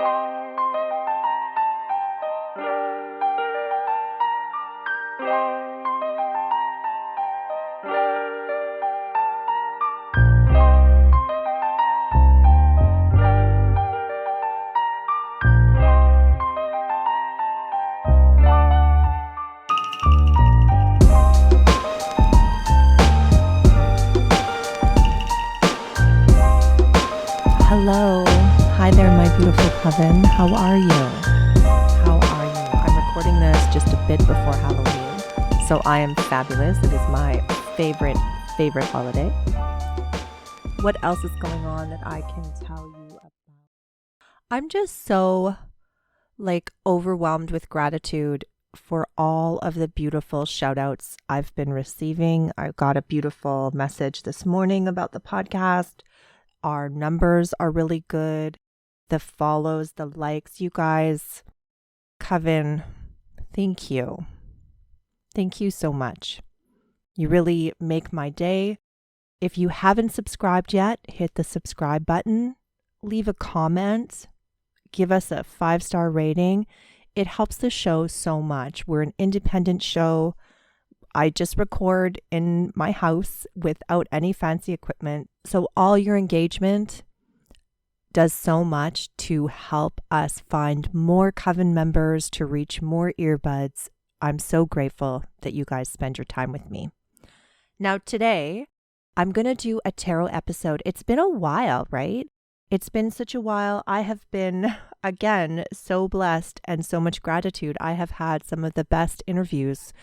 Hello. Hi there, my beautiful coven. How are you? How are you? I'm recording this just a bit before Halloween, so I am fabulous. It is my favorite holiday. What else is going on that I can tell you about? I'm just so overwhelmed with gratitude for all of the beautiful shout outs I've been receiving. I got a beautiful message this morning about the podcast. Our numbers are really good. The follows, the likes, you guys, Coven, thank you. Thank you so much. You really make my day. If you haven't subscribed yet, hit the subscribe button, leave a comment, give us a 5-star rating. It helps the show so much. We're an independent show. I just record in my house without any fancy equipment. So all your engagement does so much to help us find more Coven members, to reach more earbuds. I'm so grateful that you guys spend your time with me. Now today, I'm going to do a tarot episode. It's been a while, right? It's been such a while. I have been, again, so blessed and so much gratitude. I have had some of the best interviews,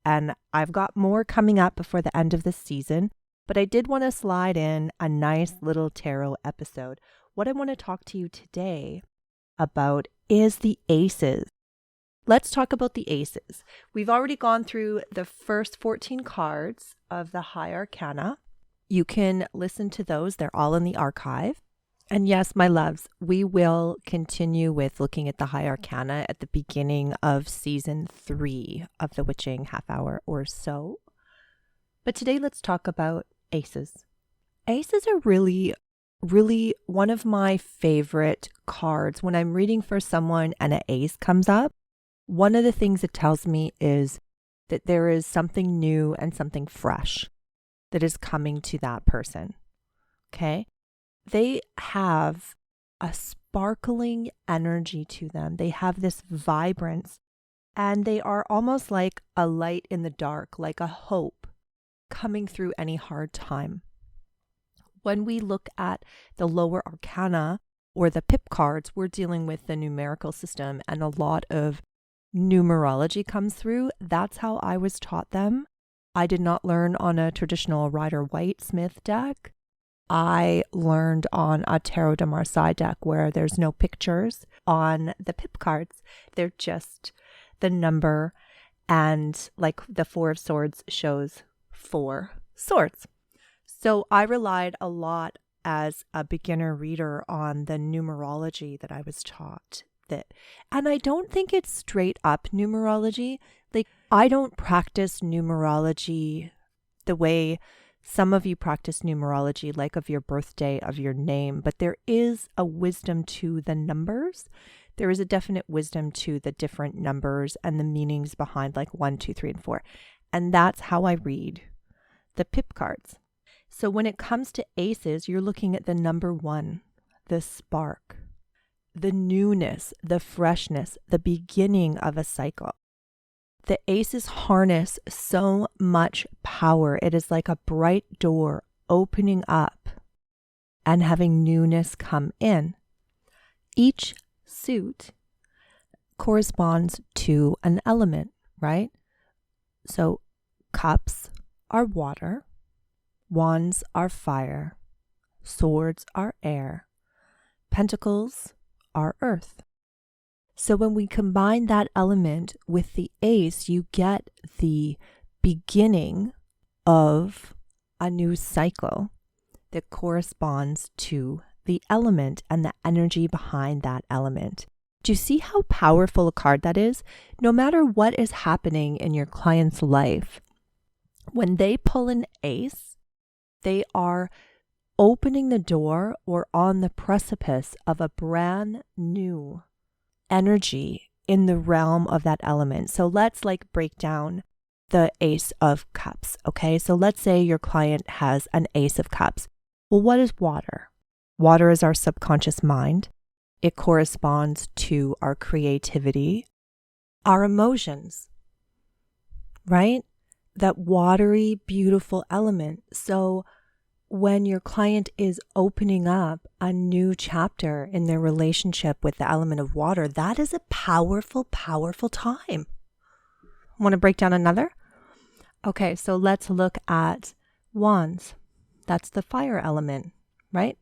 and I've got more coming up before the end of this season, but I did want to slide in a nice little tarot episode. What I want to talk to you today about is the aces. Let's talk about the aces. We've already gone through the first 14 cards of the High Arcana. You can listen to those. They're all in the archive. And yes, my loves, we will continue with looking at the High Arcana at the beginning of season 3 of the Witching Half Hour or so. But today, let's talk about aces. Aces are really one of my favorite cards. When I'm reading for someone and an ace comes up, one of the things it tells me is that there is something new and something fresh that is coming to that person. Okay? They have a sparkling energy to them. They have this vibrance, and they are almost like a light in the dark, like a hope coming through any hard time. When we look at the lower arcana or the pip cards, we're dealing with the numerical system, and a lot of numerology comes through. That's how I was taught them. I did not learn on a traditional Rider-Waite-Smith deck. I learned on a Tarot de Marseille deck where there's no pictures on the pip cards. They're just the number, and like the 4 of Swords shows 4 swords. So I relied a lot as a beginner reader on the numerology that I was taught. And I don't think it's straight up numerology. Like, I don't practice numerology the way some of you practice numerology, like of your birthday, of your name, but there is a wisdom to the numbers. There is a definite wisdom to the different numbers and the meanings behind like 1, 2, 3, and 4. And that's how I read the pip cards. So when it comes to aces, you're looking at the number 1, the spark, the newness, the freshness, the beginning of a cycle. The aces harness so much power. It is like a bright door opening up and having newness come in. Each suit corresponds to an element, right? So cups are water, wands are fire, swords are air, pentacles are earth. So when we combine that element with the ace, you get the beginning of a new cycle that corresponds to the element and the energy behind that element. Do you see how powerful a card that is? No matter what is happening in your client's life, when they pull an ace, they are opening the door or on the precipice of a brand new energy in the realm of that element. So let's like break down the Ace of Cups. Okay, so let's say your client has an Ace of Cups. Well, what is water? Water is our subconscious mind. It corresponds to our creativity, our emotions, right? That watery, beautiful element. So when your client is opening up a new chapter in their relationship with the element of water, that is a powerful, powerful time. Want to break down another? Okay, so let's look at wands. That's the fire element, right?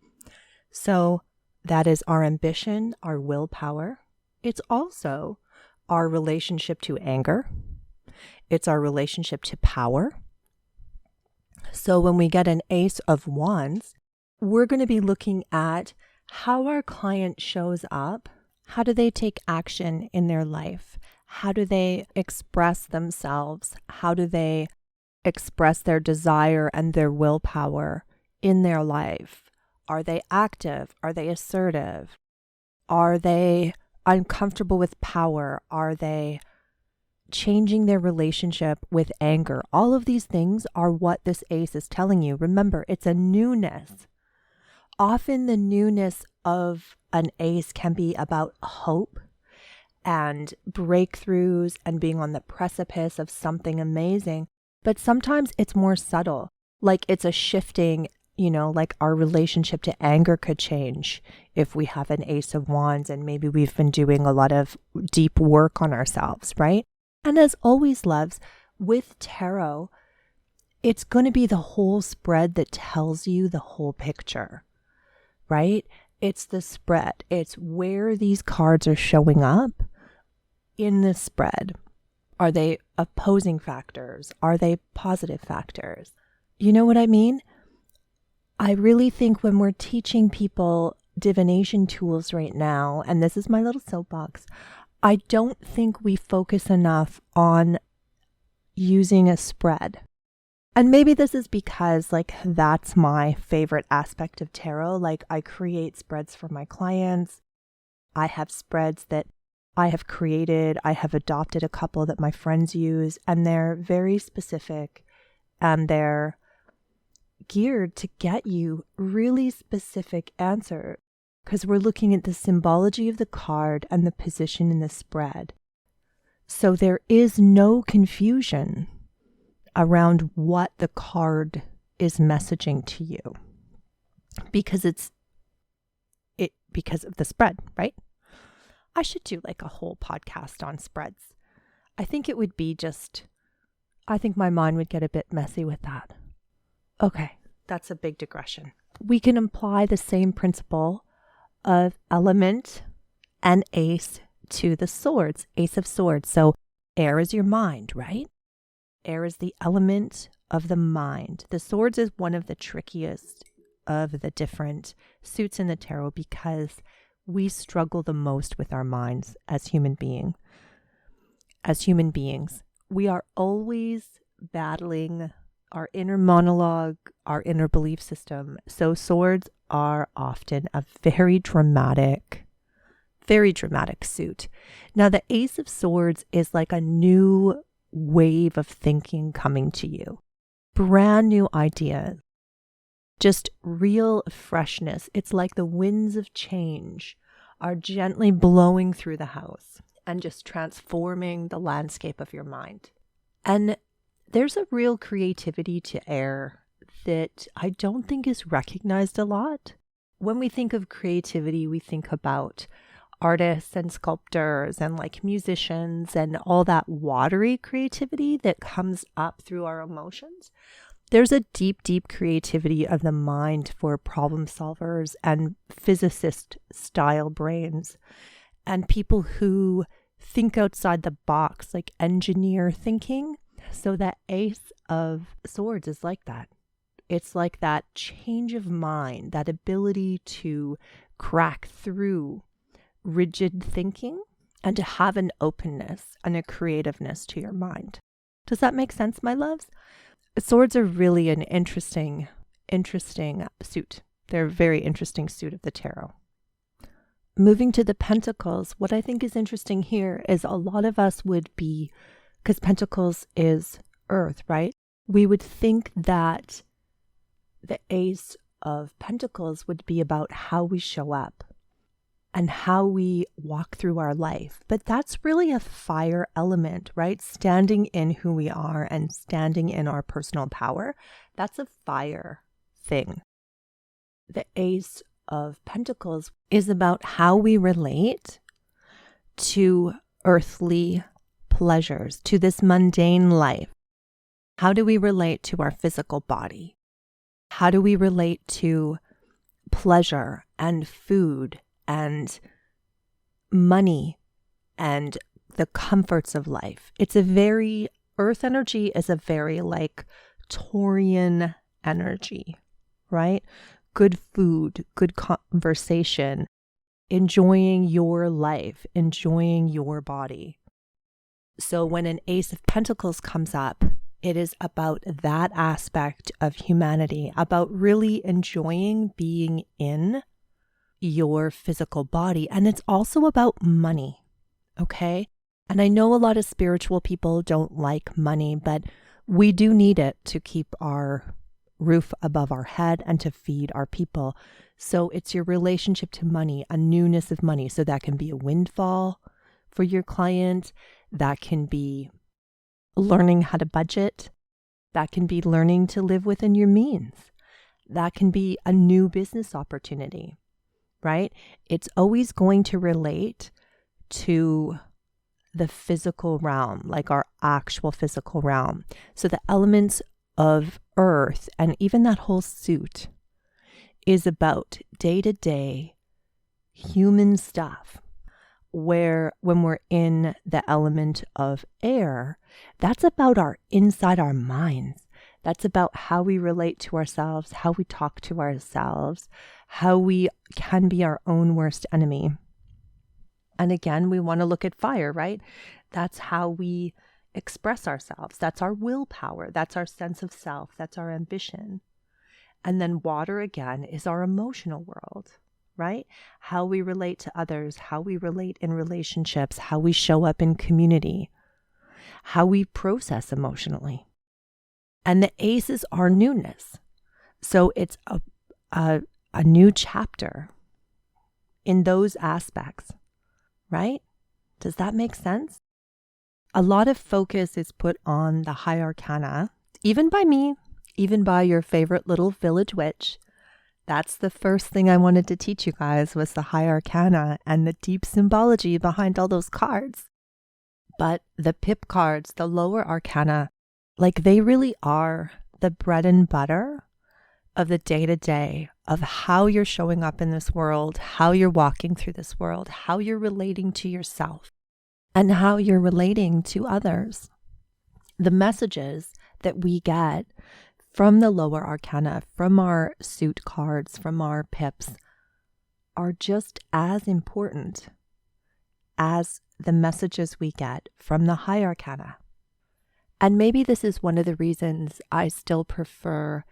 So that is our ambition, our willpower. It's also our relationship to anger. It's our relationship to power. So when we get an Ace of Wands, we're going to be looking at how our client shows up. How do they take action in their life? How do they express themselves? How do they express their desire and their willpower in their life? Are they active? Are they assertive? Are they uncomfortable with power? Are they changing their relationship with anger? All of these things are what this Ace is telling you. Remember, it's a newness. Often the newness of an Ace can be about hope and breakthroughs and being on the precipice of something amazing. But sometimes it's more subtle, like it's a shifting, like our relationship to anger could change if we have an Ace of Wands and maybe we've been doing a lot of deep work on ourselves, right? And as always, loves, with tarot, it's going to be the whole spread that tells you the whole picture, right? It's the spread. It's where these cards are showing up in the spread. Are they opposing factors? Are they positive factors? You know what I mean? I really think when we're teaching people divination tools right now, and this is my little soapbox, I don't think we focus enough on using a spread. And maybe this is because that's my favorite aspect of tarot. I create spreads for my clients. I have spreads that I have created. I have adopted a couple that my friends use, and they're very specific and they're geared to get you really specific answers because we're looking at the symbology of the card and the position in the spread. So there is no confusion around what the card is messaging to you because because of the spread, right? I should do a whole podcast on spreads. I think it would be I think my mind would get a bit messy with that. Okay, that's a big digression. We can apply the same principle of element and ace to the swords, Ace of Swords. So air is your mind, right? Air is the element of the mind. The swords is one of the trickiest of the different suits in the tarot because we struggle the most with our minds as human beings. As human beings, we are always battling our inner monologue, our inner belief system. So swords are often a very dramatic suit. Now, the Ace of Swords is like a new wave of thinking coming to you. Brand new ideas. Just real freshness. It's like the winds of change are gently blowing through the house and just transforming the landscape of your mind. And there's a real creativity to air that I don't think is recognized a lot. When we think of creativity, we think about artists and sculptors and musicians and all that watery creativity that comes up through our emotions. There's a deep, deep creativity of the mind for problem solvers and physicist style brains and people who think outside the box, like engineer thinking. So that Ace of Swords is like that. It's like that change of mind, that ability to crack through rigid thinking and to have an openness and a creativeness to your mind. Does that make sense, my loves? Swords are really an interesting suit They're a very interesting suit of the tarot. Moving to the Pentacles, what I think is interesting here is a lot of us would be, because Pentacles is earth, right? We would think that the Ace of Pentacles would be about how we show up and how we walk through our life. But that's really a fire element, right? Standing in who we are and standing in our personal power. That's a fire thing. The Ace of Pentacles is about how we relate to earthly pleasures, to this mundane life. How do we relate to our physical body? How do we relate to pleasure and food and money and the comforts of life? It's a very, earth energy is a very like Taurian energy, right? Good food, good conversation, enjoying your life, enjoying your body. So when an Ace of Pentacles comes up, it is about that aspect of humanity, about really enjoying being in your physical body. And it's also about money, okay? And I know a lot of spiritual people don't like money, but we do need it to keep our roof above our head and to feed our people. So it's your relationship to money, a newness of money. So that can be a windfall for your client. That can be learning how to budget. That can be learning to live within your means. That can be a new business opportunity, right? It's always going to relate to the physical realm, like our actual physical realm. So the elements of earth and even that whole suit is about day-to-day human stuff. Where when we're in the element of air, that's about inside our minds. That's about how we relate to ourselves, how we talk to ourselves, how we can be our own worst enemy. And again, we want to look at fire, right? That's how we express ourselves. That's our willpower. That's our sense of self. That's our ambition. And then water, again, is our emotional world, right? How we relate to others, how we relate in relationships, how we show up in community, how we process emotionally. And the Ace is our newness. So it's a new chapter in those aspects, right? Does that make sense? A lot of focus is put on the high arcana, even by me, even by your favorite little village witch. That's the first thing I wanted to teach you guys was the high arcana and the deep symbology behind all those cards. But the pip cards, the lower arcana, like they really are the bread and butter of the day-to-day of how you're showing up in this world, how you're walking through this world, how you're relating to yourself, and how you're relating to others. The messages that we get from the lower arcana, from our suit cards, from our pips, are just as important as the messages we get from the high arcana. And maybe this is one of the reasons I still prefer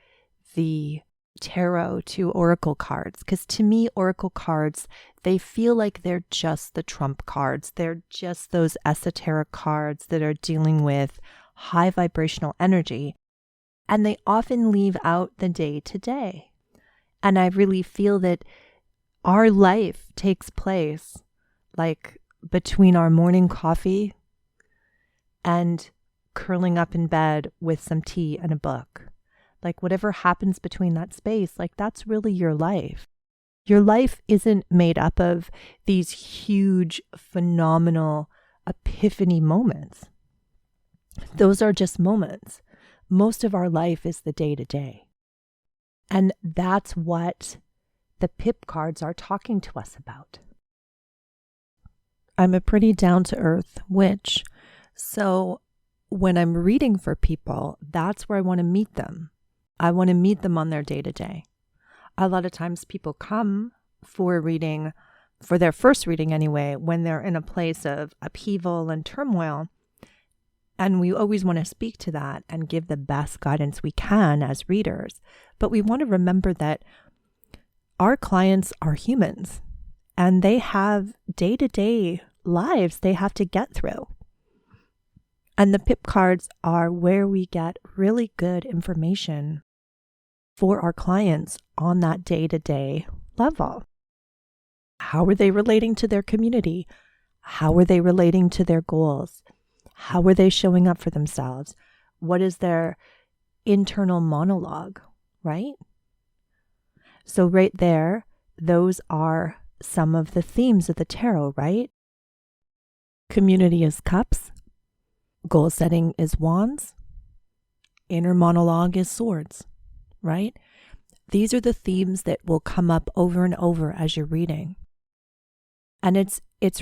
the tarot to oracle cards, because to me, oracle cards, they feel like they're just the trump cards. They're just those esoteric cards that are dealing with high vibrational energy. And they often leave out the day to day. And I really feel that our life takes place like between our morning coffee and curling up in bed with some tea and a book. Like whatever happens between that space, like that's really your life. Your life isn't made up of these huge, phenomenal epiphany moments. Those are just moments. Most of our life is the day-to-day. And that's what the pip cards are talking to us about. I'm a pretty down-to-earth witch, so when I'm reading for people, that's where I want to meet them. I want to meet them on their day-to-day. A lot of times people come for a reading, for their first reading anyway, when they're in a place of upheaval and turmoil. And we always want to speak to that and give the best guidance we can as readers. But we want to remember that our clients are humans and they have day-to-day lives they have to get through. And the pip cards are where we get really good information for our clients on that day-to-day level. How are they relating to their community? How are they relating to their goals? How are they showing up for themselves? What is their internal monologue, right? So right there, those are some of the themes of the tarot, right? Community is cups. Goal setting is wands. Inner monologue is swords, right? These are the themes that will come up over and over as you're reading. And it's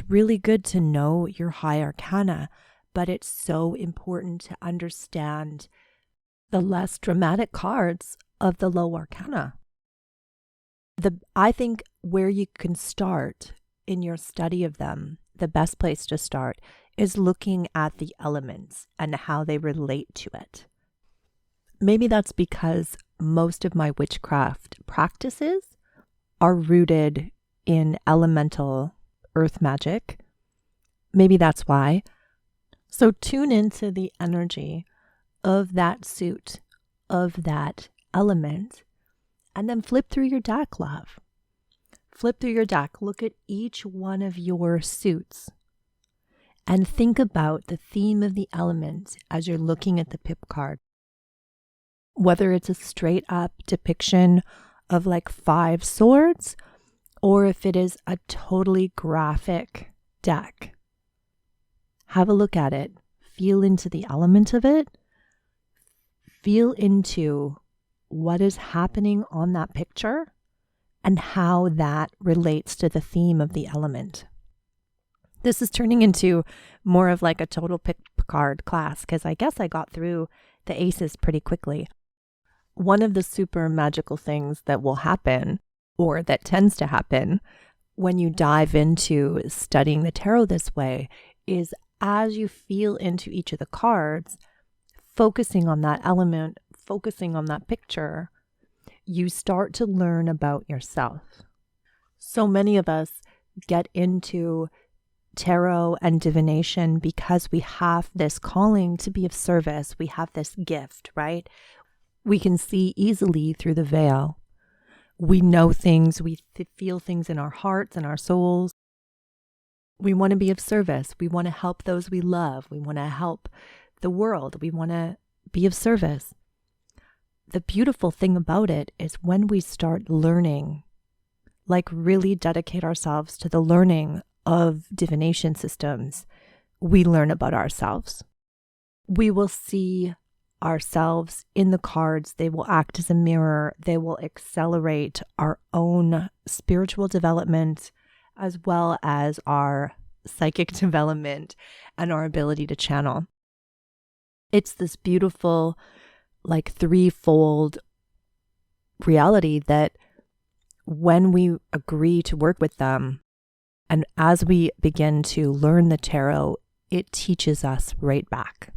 really good to know your high arcana, but it's so important to understand the less dramatic cards of the low arcana. I think where you can start in your study of them, the best place to start is looking at the elements and how they relate to it. Maybe that's because most of my witchcraft practices are rooted in elemental earth magic. Maybe that's why. So tune into the energy of that suit, of that element, and then flip through your deck, love. Flip through your deck. Look at each one of your suits and think about the theme of the element as you're looking at the pip card. Whether it's a straight up depiction of like 5 swords, or if it is a totally graphic deck. Have a look at it. Feel into the element of it. Feel into what is happening on that picture and how that relates to the theme of the element. This is turning into more of like a total pick card class because I guess I got through the aces pretty quickly. One of the super magical things that will happen, or that tends to happen when you dive into studying the tarot this way, is as you feel into each of the cards, focusing on that element, focusing on that picture, you start to learn about yourself. So many of us get into tarot and divination because we have this calling to be of service. We have this gift, right? We can see easily through the veil. We know things, we feel things in our hearts and our souls. We want to be of service. We want to help those we love. We want to help the world. We want to be of service. The beautiful thing about it is when we start learning, like really dedicate ourselves to the learning of divination systems, we learn about ourselves. We will see ourselves in the cards. They will act as a mirror. They will accelerate our own spiritual development as well as our psychic development and our ability to channel. It's this beautiful, like threefold reality that when we agree to work with them, and as we begin to learn the tarot, it teaches us right back.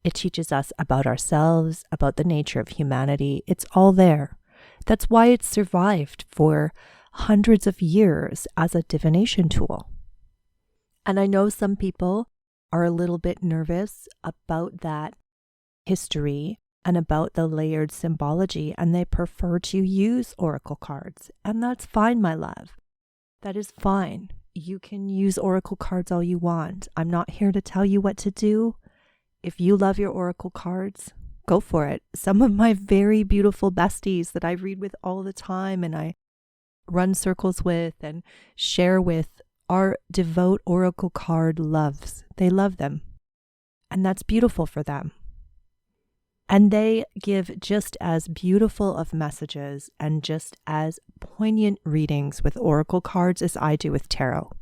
It teaches us about ourselves, about the nature of humanity. It's all there. That's why it's survived for hundreds of years as a divination tool. And I know some people are a little bit nervous about that history and about the layered symbology, and they prefer to use oracle cards. And that's fine, my love. That is fine. You can use oracle cards all you want. I'm not here to tell you what to do. If you love your oracle cards, go for it. Some of my very beautiful besties that I read with all the time and I run circles with and share with are devout oracle card loves. They love them. And that's beautiful for them. And they give just as beautiful of messages and just as poignant readings with oracle cards as I do with tarot.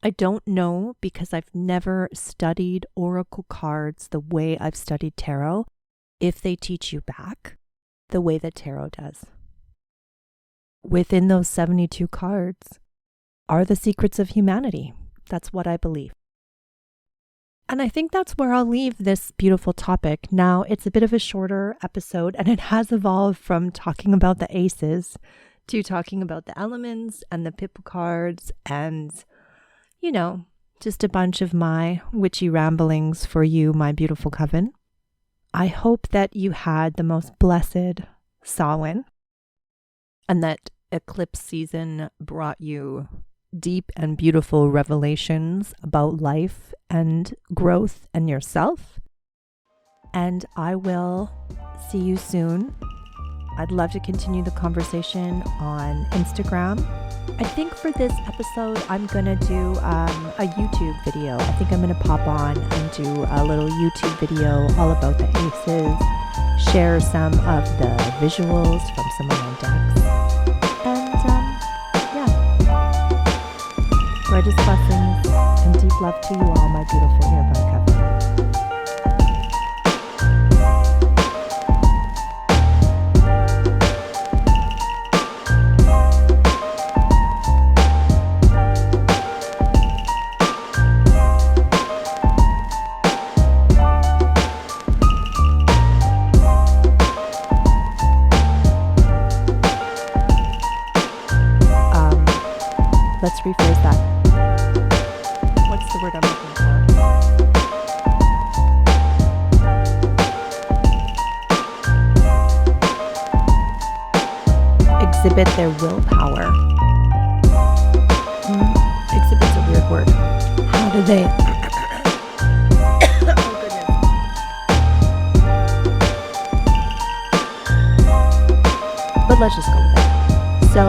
I don't know because I've never studied oracle cards the way I've studied tarot, if they teach you back the way that tarot does. Within those 72 cards are the secrets of humanity. That's what I believe. And I think that's where I'll leave this beautiful topic. Now, it's a bit of a shorter episode, and it has evolved from talking about the aces to talking about the elements and the Pippa cards and, you know, just a bunch of my witchy ramblings for you, my beautiful coven. I hope that you had the most blessed Samhain and that eclipse season brought you deep and beautiful revelations about life and growth and yourself. And I will see you soon. I'd love to continue the conversation on Instagram. I think for this episode, I'm going to do a YouTube video. I think I'm going to pop on and do a little YouTube video all about the aces, share some of the visuals from some of my decks. And yeah, gorgeous blessings and deep love to you all, my beautiful earbud coven. Let's rephrase that. What's the word I'm looking for? Exhibit their willpower. Exhibit's a weird word. How do they? Oh goodness. But let's just go with it. So,